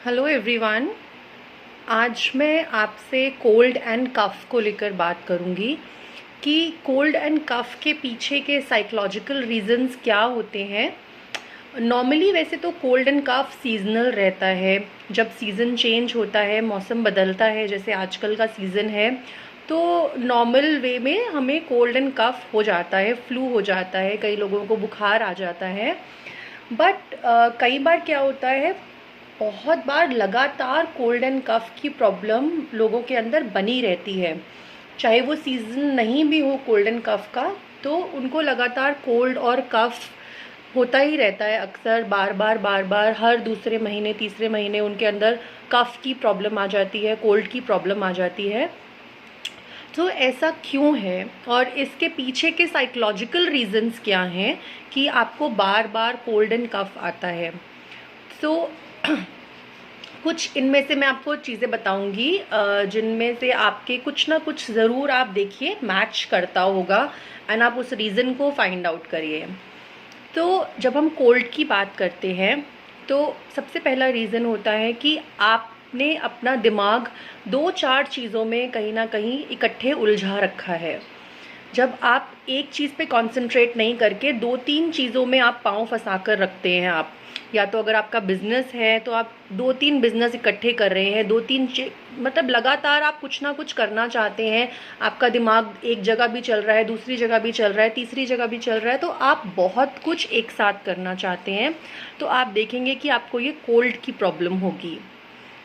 Hello everyone. आज मैं आपसे कोल्ड एंड कफ़ को लेकर बात करूंगी कि कोल्ड एंड कफ़ के पीछे के साइकोलॉजिकल रीजंस क्या होते हैं। नॉर्मली वैसे तो कोल्ड एंड कफ़ सीजनल रहता है। जब सीज़न चेंज होता है, मौसम बदलता है, जैसे आजकल का सीज़न है, तो नॉर्मल वे में हमें कोल्ड एंड कफ़ हो जाता है, फ्लू हो जाता है, कई लोगों को बुखार आ जाता है। बट कई बार क्या होता है, बहुत बार लगातार कोल्ड एंड कफ़ की प्रॉब्लम लोगों के अंदर बनी रहती है। चाहे वो सीज़न नहीं भी हो कोल्ड एंड कफ़ का, तो उनको लगातार कोल्ड और कफ़ होता ही रहता है। अक्सर बार बार बार बार हर दूसरे महीने तीसरे महीने उनके अंदर कफ़ की प्रॉब्लम आ जाती है, कोल्ड की प्रॉब्लम आ जाती है। तो ऐसा क्यों है और इसके पीछे के साइकोलॉजिकल रीजंस क्या हैं कि आपको बार बार कोल्ड एंड कफ़ आता है। तो कुछ इनमें से मैं आपको चीज़ें बताऊंगी जिनमें से आपके कुछ ना कुछ ज़रूर आप देखिए मैच करता होगा एंड आप उस रीज़न को फाइंड आउट करिए। तो जब हम कोल्ड की बात करते हैं तो सबसे पहला रीज़न होता है कि आपने अपना दिमाग दो चार चीज़ों में कहीं ना कहीं इकट्ठे उलझा रखा है। जब आप एक चीज़ पे कंसंट्रेट नहीं करके दो तीन चीज़ों में आप पाँव फंसा कर रखते हैं। आप या तो अगर आपका बिजनेस है तो आप दो तीन बिजनेस इकट्ठे कर रहे हैं, दो तीन मतलब लगातार आप कुछ ना कुछ करना चाहते हैं। आपका दिमाग एक जगह भी चल रहा है, दूसरी जगह भी चल रहा है, तीसरी जगह भी चल रहा है, तो आप बहुत कुछ एक साथ करना चाहते हैं। तो आप देखेंगे कि आपको ये कोल्ड की प्रॉब्लम होगी।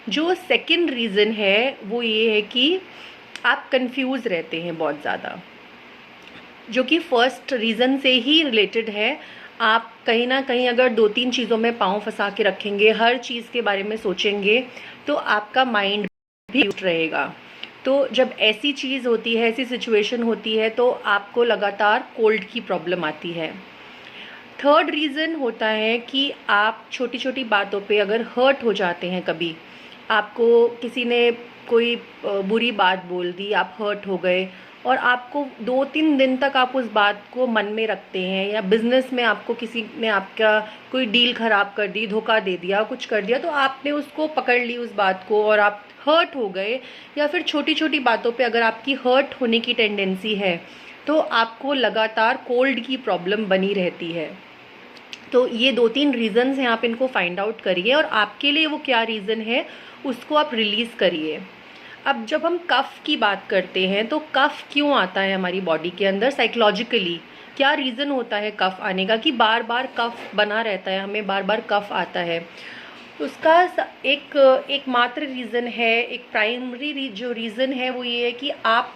जो सेकंड रीज़न है वो ये है कि आप कंफ्यूज रहते हैं बहुत ज़्यादा, जो कि फर्स्ट रीज़न से ही रिलेटेड है। आप कहीं ना कहीं अगर दो तीन चीज़ों में पाँव फंसा के रखेंगे, हर चीज़ के बारे में सोचेंगे, तो आपका माइंड भी उठ रहेगा। तो जब ऐसी चीज़ होती है, ऐसी सिचुएशन होती है, तो आपको लगातार कोल्ड की प्रॉब्लम आती है। थर्ड रीज़न होता है कि आप छोटी छोटी बातों पे अगर हर्ट हो जाते हैं। कभी आपको किसी ने कोई बुरी बात बोल दी, आप हर्ट हो गए और आपको दो तीन दिन तक आप उस बात को मन में रखते हैं। या बिजनेस में आपको किसी ने आपका कोई डील ख़राब कर दी, धोखा दे दिया, कुछ कर दिया, तो आपने उसको पकड़ ली उस बात को और आप हर्ट हो गए। या फिर छोटी छोटी बातों पे अगर आपकी हर्ट होने की टेंडेंसी है, तो आपको लगातार कोल्ड की प्रॉब्लम बनी रहती है। तो ये दो तीन रीज़न्स हैं, आप इनको फाइंड आउट करिए और आपके लिए वो क्या रीज़न है उसको आप रिलीज़ करिए। अब जब हम कफ़ की बात करते हैं तो कफ़ क्यों आता है हमारी बॉडी के अंदर साइकोलॉजिकली, क्या रीज़न होता है कफ़ आने का कि बार बार कफ़ बना रहता है, हमें बार बार कफ़ आता है। उसका एकमात्र रीज़न है, एक प्राइमरी जो रीज़न है वो ये है कि आप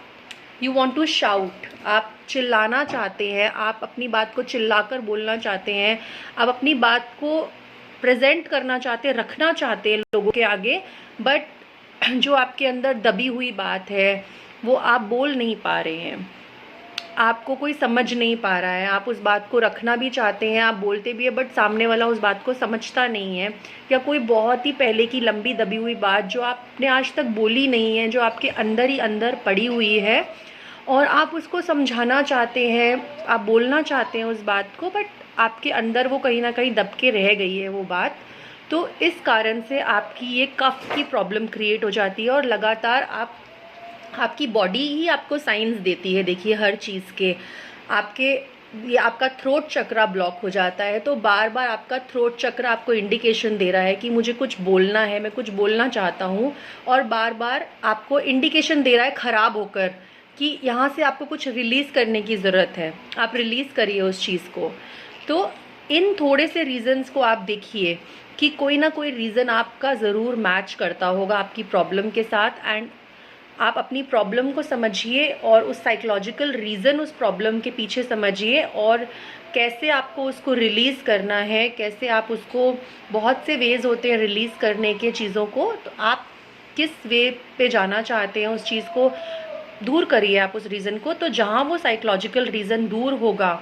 यू वॉन्ट टू शाउट, आप चिल्लाना चाहते हैं, आप अपनी बात को चिल्लाकर बोलना चाहते हैं, आप अपनी बात को प्रेजेंट करना चाहते हैं, रखना चाहते हैं लोगों के आगे। बट जो आपके अंदर दबी हुई बात है वो आप बोल नहीं पा रहे हैं, आपको कोई समझ नहीं पा रहा है। आप उस बात को रखना भी चाहते हैं, आप बोलते भी है, बट सामने वाला उस बात को समझता नहीं है। या कोई बहुत ही पहले की लंबी दबी हुई बात जो आपने आज तक बोली नहीं है, जो आपके अंदर ही अंदर पड़ी हुई है और आप उसको समझाना चाहते हैं, आप बोलना चाहते हैं उस बात को, बट आपके अंदर वो कहीं ना कहीं दब के रह गई है वो बात। तो इस कारण से आपकी ये कफ की प्रॉब्लम क्रिएट हो जाती है और लगातार आपकी बॉडी ही आपको साइंस देती है। देखिए हर चीज़ के आपके ये आपका थ्रोट चक्रा ब्लॉक हो जाता है, तो बार बार आपका थ्रोट चक्र आपको इंडिकेशन दे रहा है कि मुझे कुछ बोलना है, मैं कुछ बोलना चाहता हूँ, और बार बार आपको इंडिकेशन दे रहा है ख़राब होकर कि यहाँ से आपको कुछ रिलीज़ करने की ज़रूरत है, आप रिलीज़ करिए उस चीज़ को। तो इन थोड़े से रीज़न्स को आप देखिए कि कोई ना कोई रीज़न आपका ज़रूर मैच करता होगा आपकी प्रॉब्लम के साथ। एंड आप अपनी प्रॉब्लम को समझिए और उस साइकोलॉजिकल रीज़न उस प्रॉब्लम के पीछे समझिए और कैसे आपको उसको रिलीज़ करना है, कैसे आप उसको, बहुत से वेज़ होते हैं रिलीज़ करने के चीज़ों को, तो आप किस वे पे जाना चाहते हैं उस चीज़ को दूर करिए आप उस रीज़न को। तो जहाँ वो साइकोलॉजिकल रीज़न दूर होगा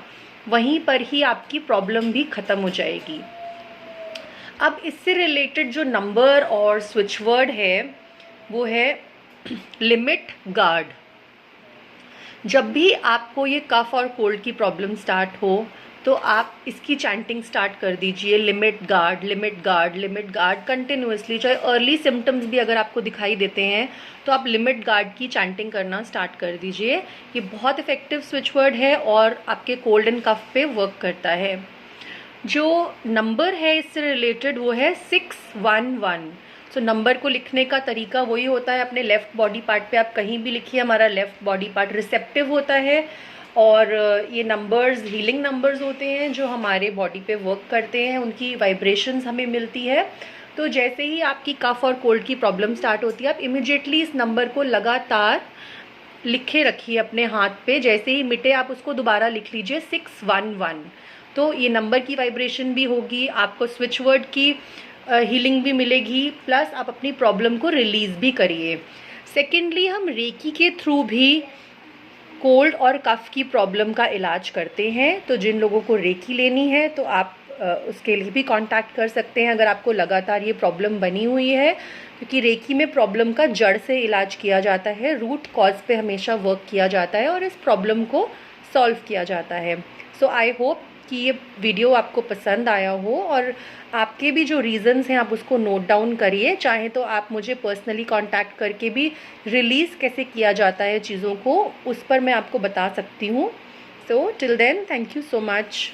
वहीं पर ही आपकी प्रॉब्लम भी ख़त्म हो जाएगी। अब इससे रिलेटेड जो नंबर और स्विच वर्ड है वो है लिमिट गार्ड। जब भी आपको ये कफ और कोल्ड की प्रॉब्लम स्टार्ट हो तो आप इसकी चैंटिंग स्टार्ट कर दीजिए, limit guard limit guard limit guard continuously. चाहे अर्ली सिम्टम्स भी अगर आपको दिखाई देते हैं तो आप लिमिट गार्ड की चैंटिंग करना स्टार्ट कर दीजिए। ये बहुत इफेक्टिव स्विच वर्ड है और आपके कोल्ड एंड कफ पे वर्क करता है। जो नंबर है इससे रिलेटेड वो है 611। सो नंबर को लिखने का तरीका वही होता है, अपने लेफ़्ट बॉडी पार्ट पे आप कहीं भी लिखिए, हमारा लेफ़्ट बॉडी पार्ट रिसेप्टिव होता है और ये नंबर्स हीलिंग नंबर्स होते हैं जो हमारे बॉडी पे वर्क करते हैं, उनकी वाइब्रेशंस हमें मिलती है। तो जैसे ही आपकी कफ और कोल्ड की प्रॉब्लम स्टार्ट होती है, आप इमिजिएटली इस नंबर को लगातार लिखे रखिए अपने हाथ पे। जैसे ही मिटे आप उसको दोबारा लिख लीजिए 611। तो ये नंबर की वाइब्रेशन भी होगी, आपको स्विच वर्ड की हीलिंग भी मिलेगी, प्लस आप अपनी प्रॉब्लम को रिलीज़ भी करिए। सेकेंडली, हम रेकी के थ्रू भी कोल्ड और कफ की प्रॉब्लम का इलाज करते हैं। तो जिन लोगों को रेकी लेनी है तो आप उसके लिए भी कांटेक्ट कर सकते हैं अगर आपको लगातार ये प्रॉब्लम बनी हुई है, क्योंकि रेकी में प्रॉब्लम का जड़ से इलाज किया जाता है, रूट कॉज पे हमेशा वर्क किया जाता है और इस प्रॉब्लम को सॉल्व किया जाता है। सो आई होप कि ये वीडियो आपको पसंद आया हो और आपके भी जो रीज़न्स हैं आप उसको नोट डाउन करिए। चाहे तो आप मुझे पर्सनली कांटेक्ट करके भी रिलीज़ कैसे किया जाता है चीज़ों को, उस पर मैं आपको बता सकती हूँ। So till then, thank you so much.